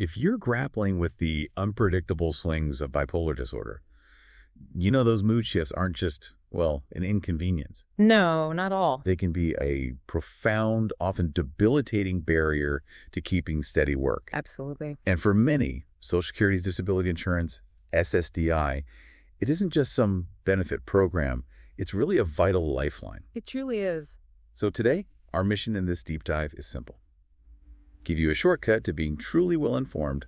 if you're grappling with the unpredictable swings of bipolar disorder, you know those mood shifts aren't just, well, an inconvenience. No, not all. They can be a profound, often debilitating barrier to keeping steady work. Absolutely. And for many, Social Security's disability insurance, SSDI, it isn't just some benefit program. It's really a vital lifeline. It truly is. So today, our mission in this deep dive is simple. Give you a shortcut to being truly well-informed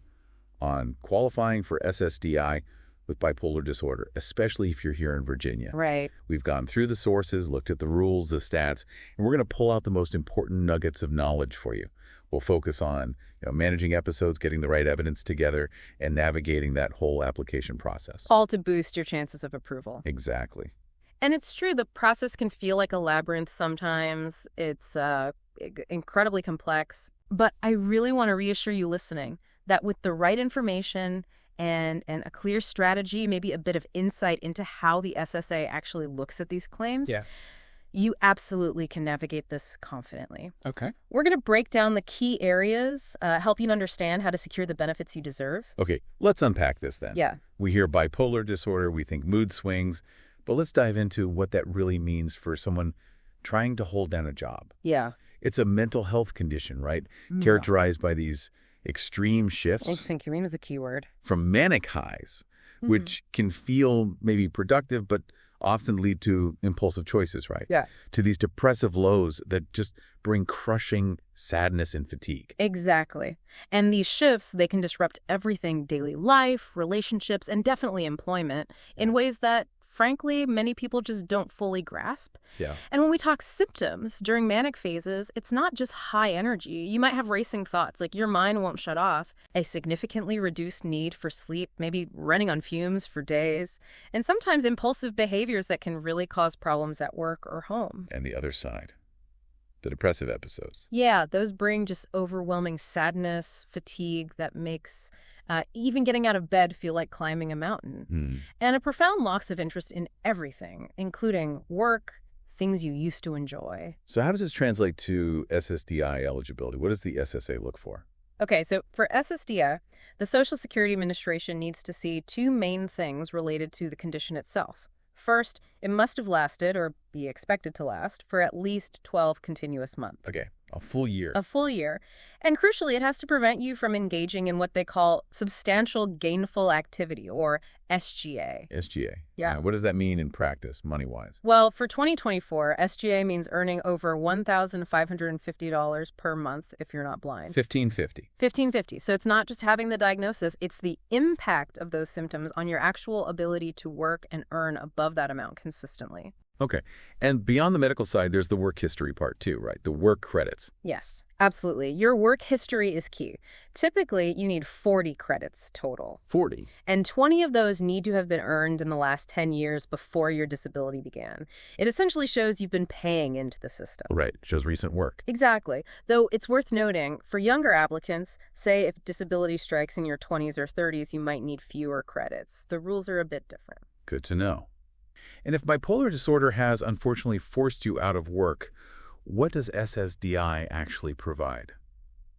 on qualifying for SSDI with bipolar disorder, especially if you're here in Virginia. Right. We've gone through the sources, looked at the rules, the stats, and we're going to pull out the most important nuggets of knowledge for you. We'll focus on managing episodes, getting the right evidence together, and navigating that whole application process. All to boost your chances of approval. Exactly. And it's true, the process can feel like a labyrinth sometimes. It's incredibly complex. But I really want to reassure you listening that with the right information and a clear strategy, maybe a bit of insight into how the SSA actually looks at these claims, you absolutely can navigate this confidently. Okay. We're going to break down the key areas, help you understand how to secure the benefits you deserve. Okay, let's unpack this then. Yeah. We hear bipolar disorder, we think mood swings, but let's dive into what that really means for someone trying to hold down a job. Yeah. It's a mental health condition, right? Characterized by these extreme shifts. Extreme is a key word. From manic highs, which can feel maybe productive, but often lead to impulsive choices, right? Yeah. To these depressive lows that just bring crushing sadness and fatigue. Exactly. And these shifts, they can disrupt everything: daily life, relationships, and definitely employment in ways that, frankly, many people just don't fully grasp. Yeah. And when we talk symptoms during manic phases, it's not just high energy. You might have racing thoughts, like your mind won't shut off, a significantly reduced need for sleep, maybe running on fumes for days, and sometimes impulsive behaviors that can really cause problems at work or home. And the other side, the depressive episodes. Yeah, those bring just overwhelming sadness, fatigue that makes even getting out of bed feel like climbing a mountain. And a profound loss of interest in everything, including work, things you used to enjoy. So how does this translate to SSDI eligibility? What does the SSA look for? Okay, so for SSDI, the Social Security Administration needs to see two main things related to the condition itself. First, it must have lasted, or be expected to last, for at least 12 continuous months. Okay, a full year. A full year. And crucially, it has to prevent you from engaging in what they call substantial gainful activity, or SGA. SGA. Yeah. What does that mean in practice, money-wise? Well, for 2024, SGA means earning over $1,550 per month if you're not blind. $1,550. $1,550. So it's not just having the diagnosis, it's the impact of those symptoms on your actual ability to work and earn above that amount consistently. Okay. And beyond the medical side, there's the work history part too, right? The work credits. Yes, absolutely. Your work history is key. Typically, you need 40 credits total. 40. And 20 of those need to have been earned in the last 10 years before your disability began. It essentially shows you've been paying into the system. Right. Shows recent work. Exactly. Though it's worth noting, for younger applicants, say if disability strikes in your 20s or 30s, you might need fewer credits. The rules are a bit different. Good to know. And if bipolar disorder has unfortunately forced you out of work, what does SSDI actually provide?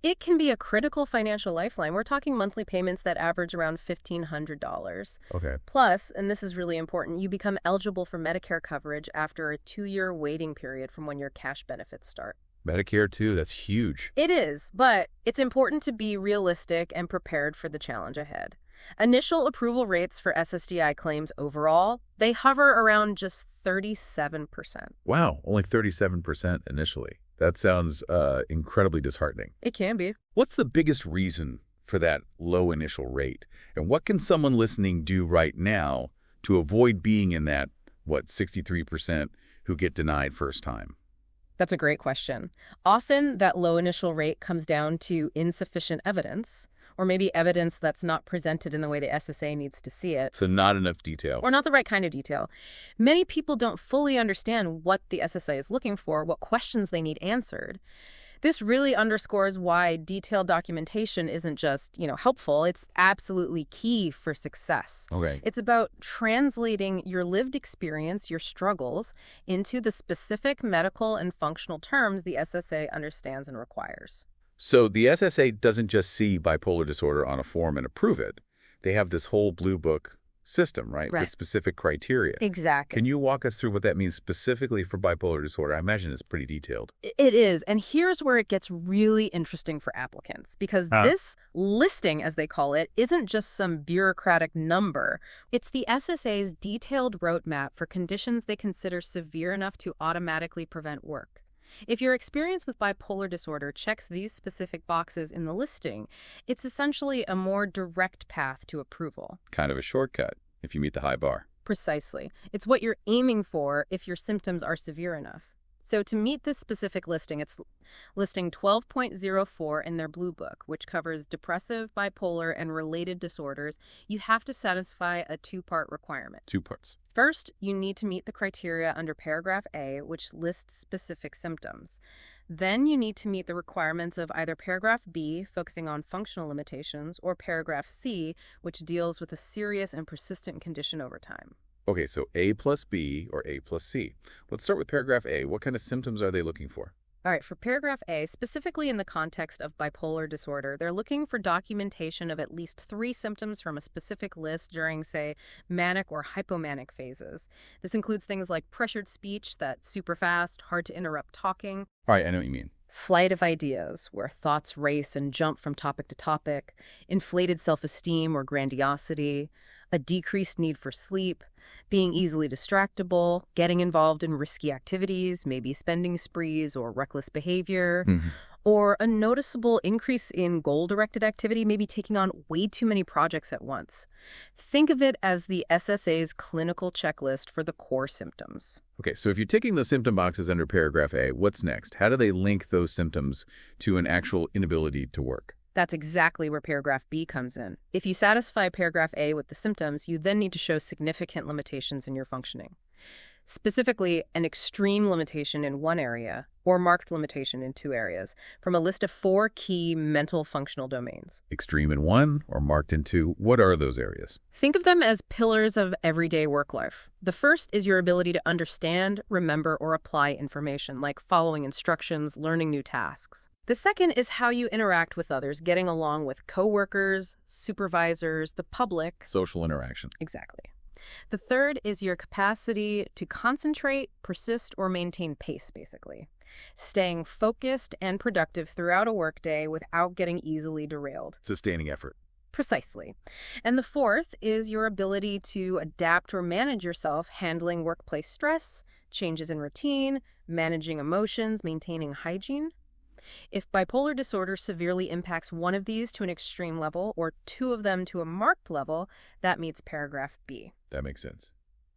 It can be a critical financial lifeline. We're talking monthly payments that average around $1,500. Okay. Plus, and this is really important, you become eligible for Medicare coverage after a 2-year waiting period from when your cash benefits start. Medicare too, that's huge. It is, but it's important to be realistic and prepared for the challenge ahead. Initial approval rates for SSDI claims overall, they hover around just 37%. Wow, only 37% initially. That sounds incredibly disheartening. It can be. What's the biggest reason for that low initial rate? And what can someone listening do right now to avoid being in that, 63% who get denied first time? That's a great question. Often that low initial rate comes down to insufficient evidence, or maybe evidence that's not presented in the way the SSA needs to see it. So not enough detail. Or not the right kind of detail. Many people don't fully understand what the SSA is looking for, what questions they need answered. This really underscores why detailed documentation isn't just, helpful. It's absolutely key for success. Okay. It's about translating your lived experience, your struggles, into the specific medical and functional terms the SSA understands and requires. So the SSA doesn't just see bipolar disorder on a form and approve it. They have this whole blue book system, right? Right. With specific criteria. Exactly. Can you walk us through what that means specifically for bipolar disorder? I imagine it's pretty detailed. It is, and here's where it gets really interesting for applicants, because this listing, as they call it, isn't just some bureaucratic number. It's the SSA's detailed roadmap for conditions they consider severe enough to automatically prevent work. If your experience with bipolar disorder checks these specific boxes in the listing, it's essentially a more direct path to approval. Kind of a shortcut if you meet the high bar. Precisely. It's what you're aiming for if your symptoms are severe enough. So to meet this specific listing, it's listing 12.04 in their Blue Book, which covers depressive, bipolar, and related disorders. You have to satisfy a two-part requirement. 2 parts. First, you need to meet the criteria under paragraph A, which lists specific symptoms. Then you need to meet the requirements of either paragraph B, focusing on functional limitations, or paragraph C, which deals with a serious and persistent condition over time. Okay, so A plus B or A plus C. Let's start with paragraph A. What kind of symptoms are they looking for? All right, for paragraph A, specifically in the context of bipolar disorder, they're looking for documentation of at least 3 symptoms from a specific list during, say, manic or hypomanic phases. This includes things like pressured speech that's super fast, hard to interrupt talking. All right, I know what you mean. Flight of ideas, where thoughts race and jump from topic to topic, inflated self-esteem or grandiosity, a decreased need for sleep, being easily distractible, getting involved in risky activities, maybe spending sprees or reckless behavior, or a noticeable increase in goal-directed activity, maybe taking on way too many projects at once. Think of it as the SSA's clinical checklist for the core symptoms. Okay, so if you're ticking those symptom boxes under paragraph A, what's next? How do they link those symptoms to an actual inability to work? That's exactly where paragraph B comes in. If you satisfy paragraph A with the symptoms, you then need to show significant limitations in your functioning. Specifically, an extreme limitation in one area or marked limitation in 2 areas from a list of 4 key mental functional domains. Extreme in 1 or marked in 2. What are those areas? Think of them as pillars of everyday work life. The first is your ability to understand, remember, or apply information, like following instructions, learning new tasks. The second is how you interact with others, getting along with coworkers, supervisors, the public. Social interaction. Exactly. The third is your capacity to concentrate, persist, or maintain pace, basically. Staying focused and productive throughout a workday without getting easily derailed. Sustaining effort. Precisely. And the fourth is your ability to adapt or manage yourself, handling workplace stress, changes in routine, managing emotions, maintaining hygiene. If bipolar disorder severely impacts one of these to an extreme level or 2 of them to a marked level, that meets paragraph B. That makes sense.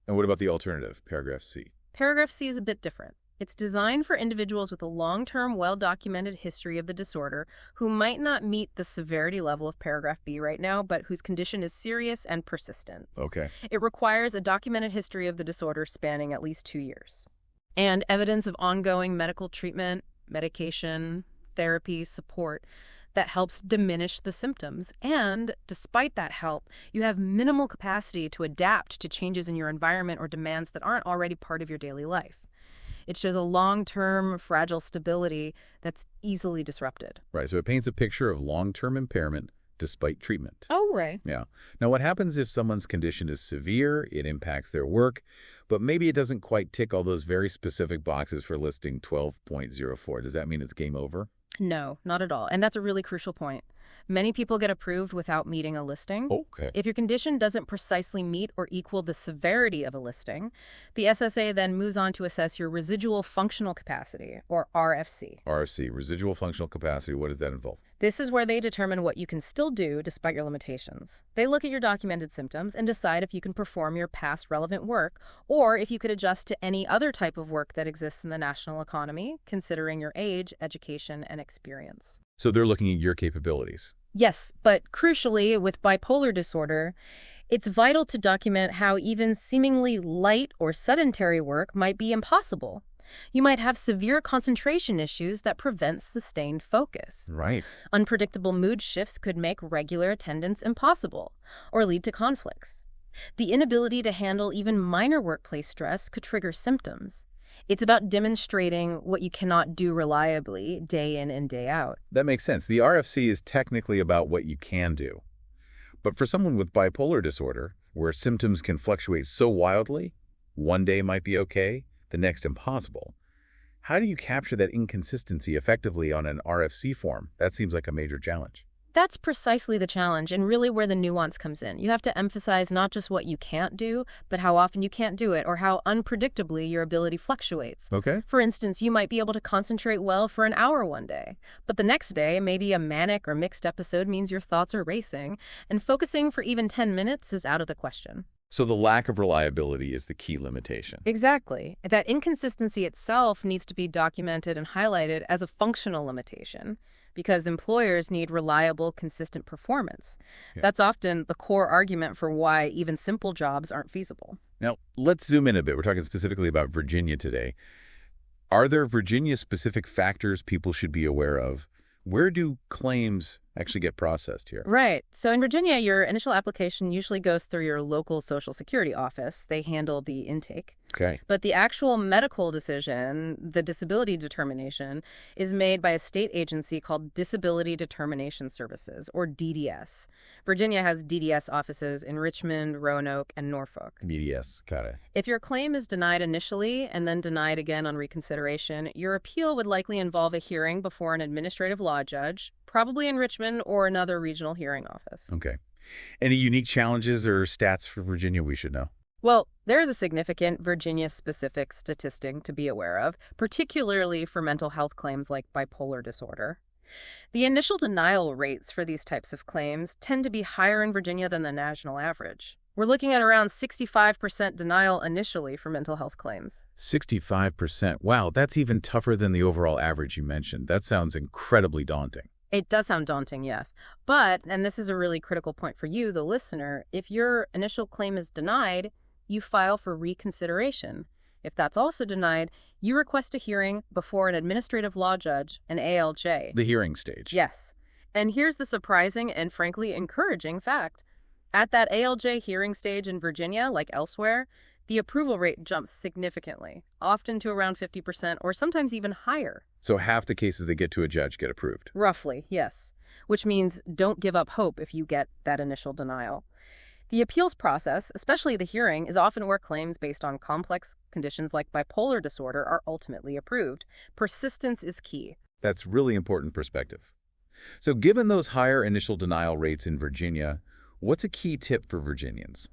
And what about the alternative, paragraph C? Paragraph C is a bit different. It's designed for individuals with a long-term, well-documented history of the disorder who might not meet the severity level of paragraph B right now, but whose condition is serious and persistent. Okay. It requires a documented history of the disorder spanning at least 2 years. And evidence of ongoing medical treatment, medication, therapy, support that helps diminish the symptoms. And despite that help, you have minimal capacity to adapt to changes in your environment or demands that aren't already part of your daily life. It shows a long-term, fragile stability that's easily disrupted. Right, so it paints a picture of long-term impairment despite treatment. Oh, right. Yeah. Now, what happens if someone's condition is severe, it impacts their work, but maybe it doesn't quite tick all those very specific boxes for listing 12.04? Does that mean it's game over? No, not at all. And that's a really crucial point. Many people get approved without meeting a listing. Okay. If your condition doesn't precisely meet or equal the severity of a listing, the SSA then moves on to assess your residual functional capacity, or RFC. RFC, residual functional capacity, what does that involve? This is where they determine what you can still do despite your limitations. They look at your documented symptoms and decide if you can perform your past relevant work or if you could adjust to any other type of work that exists in the national economy, considering your age, education, and experience. So they're looking at your capabilities. Yes, but crucially, with bipolar disorder, it's vital to document how even seemingly light or sedentary work might be impossible. You might have severe concentration issues that prevent sustained focus. Right. Unpredictable mood shifts could make regular attendance impossible or lead to conflicts. The inability to handle even minor workplace stress could trigger symptoms. It's about demonstrating what you cannot do reliably day in and day out. That makes sense. The RFC is technically about what you can do. But for someone with bipolar disorder, where symptoms can fluctuate so wildly, one day might be okay, the next impossible. How do you capture that inconsistency effectively on an RFC form? That seems like a major challenge. That's precisely the challenge and really where the nuance comes in. You have to emphasize not just what you can't do, but how often you can't do it or how unpredictably your ability fluctuates. Okay. For instance, you might be able to concentrate well for an hour one day, but the next day, maybe a manic or mixed episode means your thoughts are racing, and focusing for even 10 minutes is out of the question. So the lack of reliability is the key limitation. Exactly. That inconsistency itself needs to be documented and highlighted as a functional limitation, because employers need reliable, consistent performance. Yeah. That's often the core argument for why even simple jobs aren't feasible. Now, let's zoom in a bit. We're talking specifically about Virginia today. Are there Virginia-specific factors people should be aware of? Where do claims actually get processed here? Right. So in Virginia, your initial application usually goes through your local Social Security office. They handle the intake. Okay. But the actual medical decision, the disability determination, is made by a state agency called Disability Determination Services, or DDS. Virginia has DDS offices in Richmond, Roanoke, and Norfolk. BDS, got it. If your claim is denied initially and then denied again on reconsideration, your appeal would likely involve a hearing before an administrative law judge, probably in Richmond or another regional hearing office. Okay. Any unique challenges or stats for Virginia we should know? Well, there is a significant Virginia-specific statistic to be aware of, particularly for mental health claims like bipolar disorder. The initial denial rates for these types of claims tend to be higher in Virginia than the national average. We're looking at around 65% denial initially for mental health claims. 65%. Wow, that's even tougher than the overall average you mentioned. That sounds incredibly daunting. It does sound daunting, yes. But, and this is a really critical point for you, the listener, if your initial claim is denied, you file for reconsideration. If that's also denied, you request a hearing before an administrative law judge, an ALJ. The hearing stage. Yes. And here's the surprising and frankly encouraging fact. At that ALJ hearing stage in Virginia, like elsewhere, the approval rate jumps significantly, often to around 50% or sometimes even higher. So half the cases that get to a judge get approved. Roughly, yes. Which means don't give up hope if you get that initial denial. The appeals process, especially the hearing, is often where claims based on complex conditions like bipolar disorder are ultimately approved. Persistence is key. That's really important perspective. So given those higher initial denial rates in Virginia, what's a key tip for Virginians?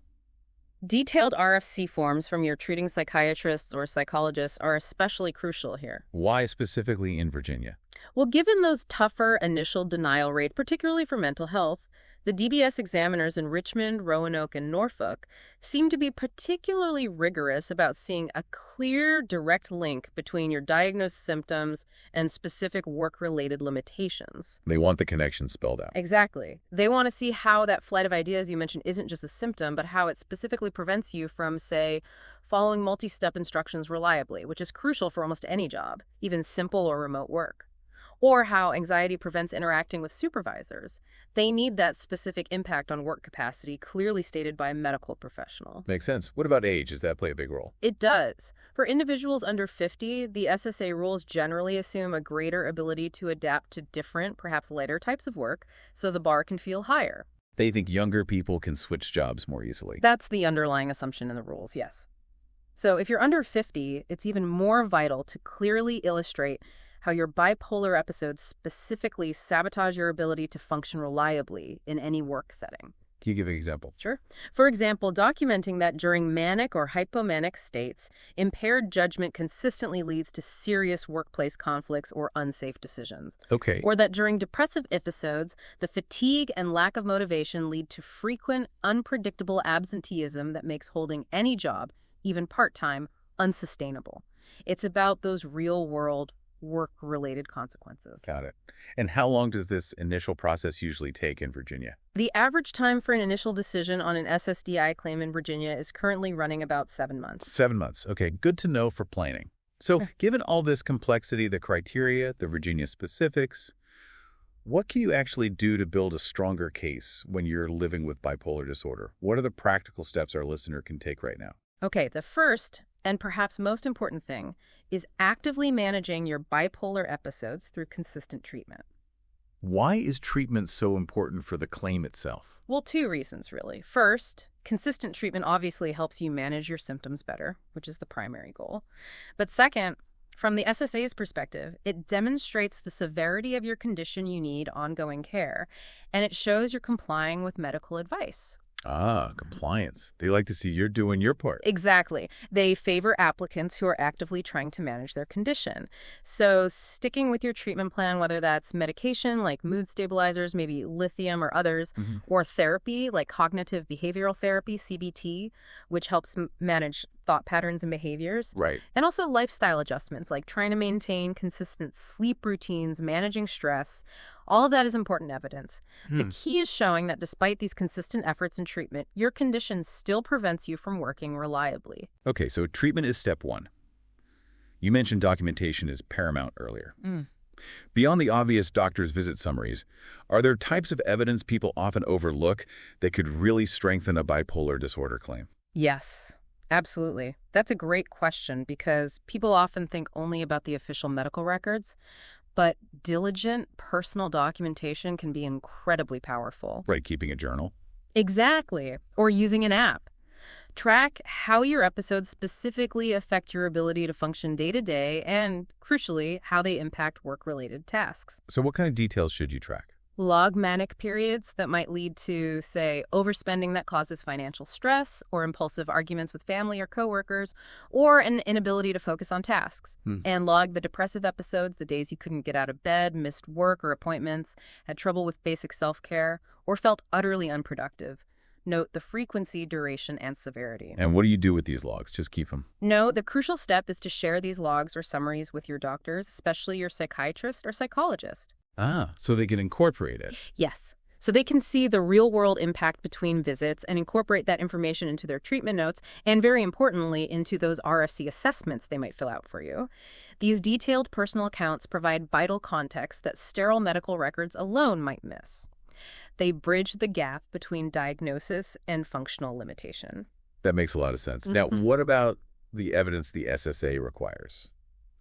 Detailed RFC forms from your treating psychiatrists or psychologists are especially crucial here. Why specifically in Virginia? Well, given those tougher initial denial rates, particularly for mental health, the DBS examiners in Richmond, Roanoke, and Norfolk seem to be particularly rigorous about seeing a clear, direct link between your diagnosed symptoms and specific work-related limitations. They want the connection spelled out. Exactly. They want to see how that flight of ideas you mentioned isn't just a symptom, but how it specifically prevents you from, say, following multi-step instructions reliably, which is crucial for almost any job, even simple or remote work. Or how anxiety prevents interacting with supervisors. They need that specific impact on work capacity clearly stated by a medical professional. Makes sense. What about age? Does that play a big role? It does. For individuals under 50, the SSA rules generally assume a greater ability to adapt to different, perhaps lighter types of work, so the bar can feel higher. They think younger people can switch jobs more easily. That's the underlying assumption in the rules, yes. So if you're under 50, it's even more vital to clearly illustrate how your bipolar episodes specifically sabotage your ability to function reliably in any work setting. Can you give an example? Sure. For example, documenting that during manic or hypomanic states, impaired judgment consistently leads to serious workplace conflicts or unsafe decisions. Okay. Or that during depressive episodes, the fatigue and lack of motivation lead to frequent, unpredictable absenteeism that makes holding any job, even part-time, unsustainable. It's about those real-world work-related consequences. Got it. And how long does this initial process usually take in Virginia? The average time for an initial decision on an SSDI claim in Virginia is currently running about 7 months. 7 months. Okay, good to know for planning. So given all this complexity, the criteria, the Virginia specifics, what can you actually do to build a stronger case when you're living with bipolar disorder? What are the practical steps our listener can take right now? Okay, the first And perhaps most important thing is actively managing your bipolar episodes through consistent treatment. Why is treatment so important for the claim itself? Well, two reasons, really. First, consistent treatment obviously helps you manage your symptoms better, which is the primary goal. But second, from the SSA's perspective, it demonstrates the severity of your condition you need ongoing care, and it shows you're complying with medical advice. Ah, compliance. They like to see you're doing your part. Exactly. They favor applicants who are actively trying to manage their condition. So sticking with your treatment plan, whether that's medication like mood stabilizers, maybe lithium or others, or therapy like cognitive behavioral therapy, CBT, which helps manage thought patterns and behaviors. Right. And also lifestyle adjustments like trying to maintain consistent sleep routines, managing stress. All of that is important evidence. The key is showing that despite these consistent efforts and treatment, your condition still prevents you from working reliably. Okay, so treatment is step one. You mentioned documentation is paramount earlier. Beyond the obvious doctor's visit summaries, are there types of evidence people often overlook that could really strengthen a bipolar disorder claim? Yes, absolutely. That's a great question because people often think only about the official medical records, but diligent personal documentation can be incredibly powerful. Right, keeping a journal. Exactly. Or using an app. Track how your episodes specifically affect your ability to function day to day and, crucially, how they impact work-related tasks. So what kind of details should you track? Log manic periods that might lead to, say, overspending that causes financial stress, or impulsive arguments with family or coworkers, or an inability to focus on tasks. And log the depressive episodes, the days you couldn't get out of bed, missed work or appointments, had trouble with basic self-care, or felt utterly unproductive. Note the frequency, duration, and severity. And what do you do with these logs? Just keep them? No, the crucial step is to share these logs or summaries with your doctors, especially your psychiatrist or psychologist. Ah, so they can incorporate it. Yes. So they can see the real-world impact between visits and incorporate that information into their treatment notes and, very importantly, into those RFC assessments they might fill out for you. These detailed personal accounts provide vital context that sterile medical records alone might miss. They bridge the gap between diagnosis and functional limitation. That makes a lot of sense. Now, what about the evidence the SSA requires?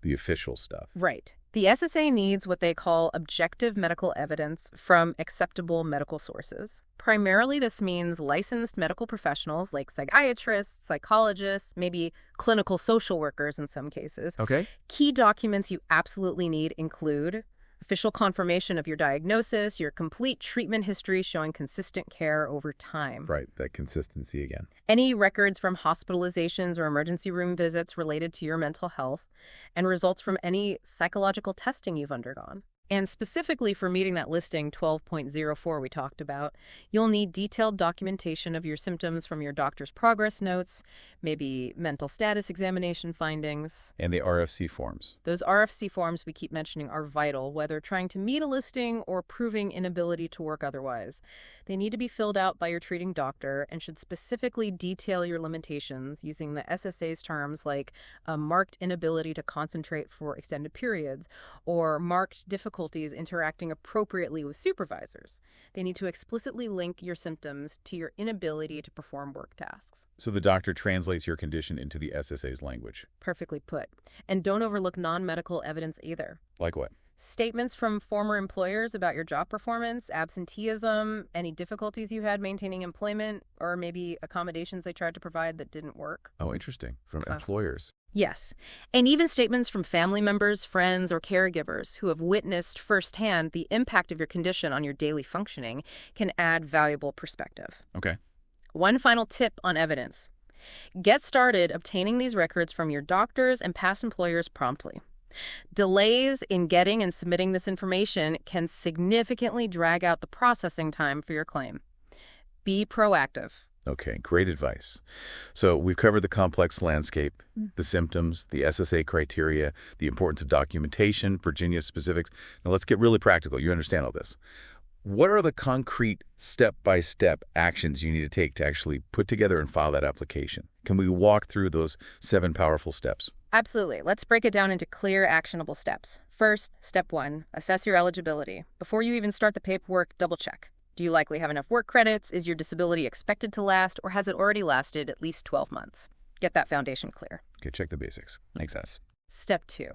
The official stuff. Right. The SSA needs what they call objective medical evidence from acceptable medical sources. Primarily, this means licensed medical professionals like psychiatrists, psychologists, maybe clinical social workers in some cases. Okay. Key documents you absolutely need include official confirmation of your diagnosis, your complete treatment history showing consistent care over time. Right, that consistency again. Any records from hospitalizations or emergency room visits related to your mental health, and results from any psychological testing you've undergone. And specifically for meeting that listing 12.04 we talked about, you'll need detailed documentation of your symptoms from your doctor's progress notes, maybe mental status examination findings. And the RFC forms. Those RFC forms we keep mentioning are vital, whether trying to meet a listing or proving inability to work otherwise. They need to be filled out by your treating doctor and should specifically detail your limitations using the SSA's terms like a marked inability to concentrate for extended periods or marked difficulties interacting appropriately with supervisors. They need to explicitly link your symptoms to your inability to perform work tasks. So the doctor translates your condition into the SSA's language. Perfectly put. And don't overlook non-medical evidence either. Like what? Statements from former employers about your job performance, absenteeism, any difficulties you had maintaining employment, or maybe accommodations they tried to provide that didn't work. Oh, interesting. From employers. Yes. And even statements from family members, friends, or caregivers who have witnessed firsthand the impact of your condition on your daily functioning can add valuable perspective. Okay. One final tip on evidence. Get started obtaining these records from your doctors and past employers promptly. Delays in getting and submitting this information can significantly drag out the processing time for your claim. Be proactive. Okay, great advice. So we've covered the complex landscape, the symptoms, the SSA criteria, the importance of documentation, Virginia specifics. Now let's get really practical. You understand all this. What are the concrete step-by-step actions you need to take to actually put together and file that application? Can we walk through those 7 powerful steps? Absolutely. Let's break it down into clear, actionable steps. First, step 1, assess your eligibility. Before you even start the paperwork, double-check. Do you likely have enough work credits? Is your disability expected to last, or has it already lasted at least 12 months? Get that foundation clear. Okay, check the basics. Makes sense. Step 2.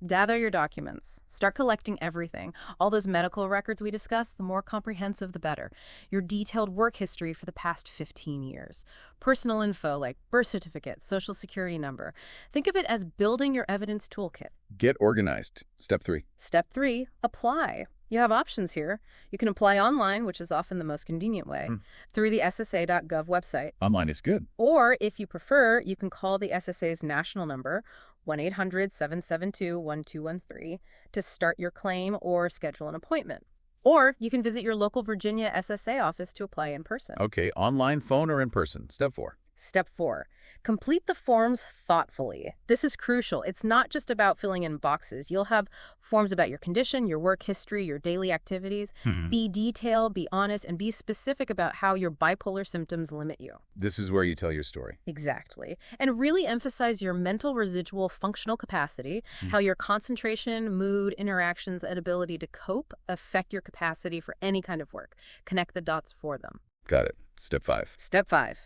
Gather your documents. Start collecting everything. All those medical records we discussed, the more comprehensive, the better. Your detailed work history for the past 15 years. Personal info like birth certificate, social security number. Think of it as building your evidence toolkit. Get organized. Step 3. Step 3, apply. You have options here. You can apply online, which is often the most convenient way, through the SSA.gov website. Online is good. Or, if you prefer, you can call the SSA's national number, 1-800-772-1213, to start your claim or schedule an appointment. Or you can visit your local Virginia SSA office to apply in person. Okay, online, phone, or in person. Step 4. Step 4. Complete the forms thoughtfully. This is crucial. It's not just about filling in boxes. You'll have forms about your condition, your work history, your daily activities. Be detailed, be honest, and be specific about how your bipolar symptoms limit you. This is where you tell your story. Exactly. And really emphasize your mental residual functional capacity, how your concentration, mood, interactions, and ability to cope affect your capacity for any kind of work. Connect the dots for them. Got it. Step 5. Step 5.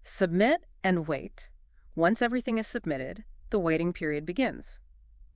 Submit and wait. Once everything is submitted, the waiting period begins.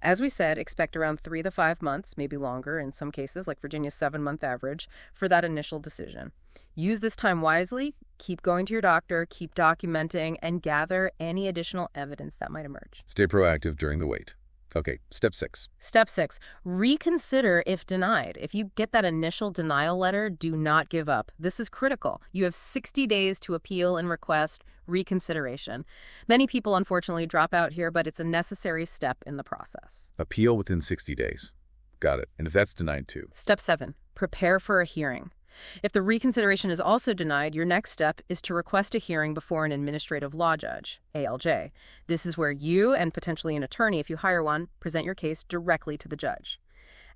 As we said, expect around 3 to 5 months, maybe longer in some cases, like Virginia's 7-month average, for that initial decision. Use this time wisely, keep going to your doctor, keep documenting, and gather any additional evidence that might emerge. Stay proactive during the wait. Okay, step 6. Step 6, reconsider if denied. If you get that initial denial letter, do not give up. This is critical. You have 60 days to appeal and request reconsideration. Many people, unfortunately, drop out here, but it's a necessary step in the process. Appeal within 60 days. Got it. And if that's denied too? Step 7, prepare for a hearing. If the reconsideration is also denied, your next step is to request a hearing before an administrative law judge, ALJ. This is where you, and potentially an attorney if you hire one, present your case directly to the judge.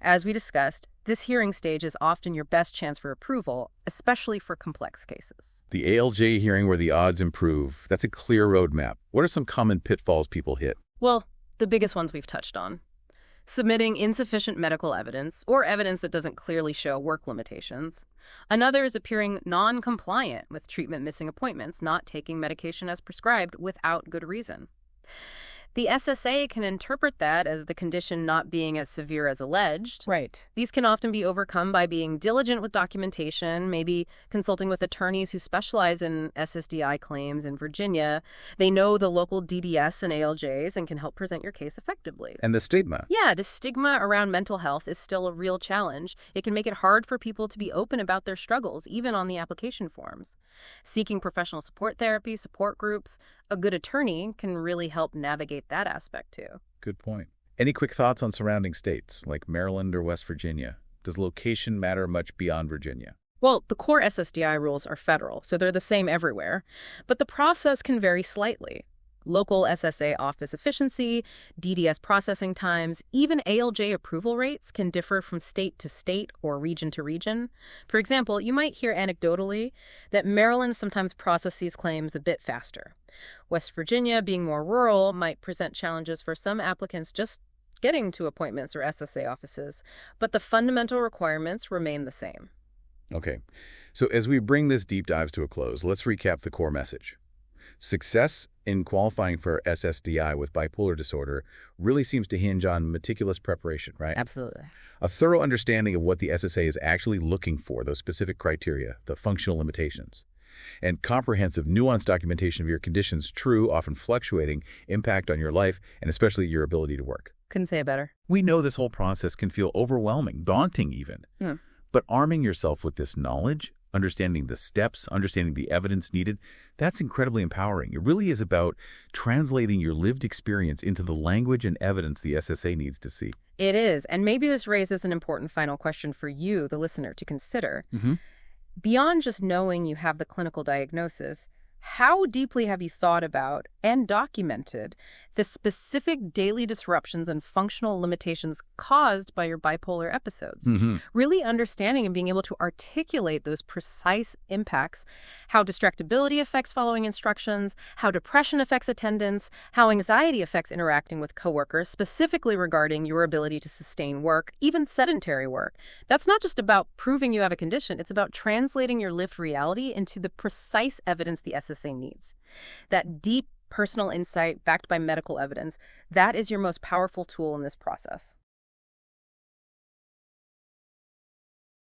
As we discussed, this hearing stage is often your best chance for approval, especially for complex cases. The ALJ hearing where the odds improve, that's a clear roadmap. What are some common pitfalls people hit? Well, the biggest ones we've touched on. Submitting insufficient medical evidence or evidence that doesn't clearly show work limitations. Another is appearing non-compliant with treatment missing appointments, not taking medication as prescribed without good reason. The SSA can interpret that as the condition not being as severe as alleged. Right. These can often be overcome by being diligent with documentation, maybe consulting with attorneys who specialize in SSDI claims in Virginia. They know the local DDS and ALJs and can help present your case effectively. And the stigma. Yeah, the stigma around mental health is still a real challenge. It can make it hard for people to be open about their struggles, even on the application forms. Seeking professional support therapy, support groups, a good attorney can really help navigate that aspect too. Good point. Any quick thoughts on surrounding states, like Maryland or West Virginia? Does location matter much beyond Virginia? Well, the core SSDI rules are federal, so they're the same everywhere, but the process can vary slightly. Local SSA office efficiency, DDS processing times, even ALJ approval rates can differ from state to state or region to region. For example, you might hear anecdotally that Maryland sometimes processes claims a bit faster. West Virginia, being more rural, might present challenges for some applicants just getting to appointments or SSA offices, but the fundamental requirements remain the same. Okay, so as we bring this deep dive to a close, let's recap the core message. Success in qualifying for SSDI with bipolar disorder really seems to hinge on meticulous preparation, right? Absolutely. A thorough understanding of what the SSA is actually looking for, those specific criteria, the functional limitations, and comprehensive, nuanced documentation of your condition's true, often fluctuating, impact on your life and especially your ability to work. Couldn't say it better. We know this whole process can feel overwhelming, daunting even. But arming yourself with this knowledge, understanding the steps, understanding the evidence needed, that's incredibly empowering. It really is about translating your lived experience into the language and evidence the SSA needs to see. It is, and maybe this raises an important final question for you, the listener, to consider. Beyond just knowing you have the clinical diagnosis, how deeply have you thought about and documented the specific daily disruptions and functional limitations caused by your bipolar episodes? Really understanding and being able to articulate those precise impacts, how distractibility affects following instructions, how depression affects attendance, how anxiety affects interacting with coworkers, specifically regarding your ability to sustain work, even sedentary work. That's not just about proving you have a condition, it's about translating your lived reality into the precise evidence the SSA needs. That deep personal insight backed by medical evidence. That is your most powerful tool in this process.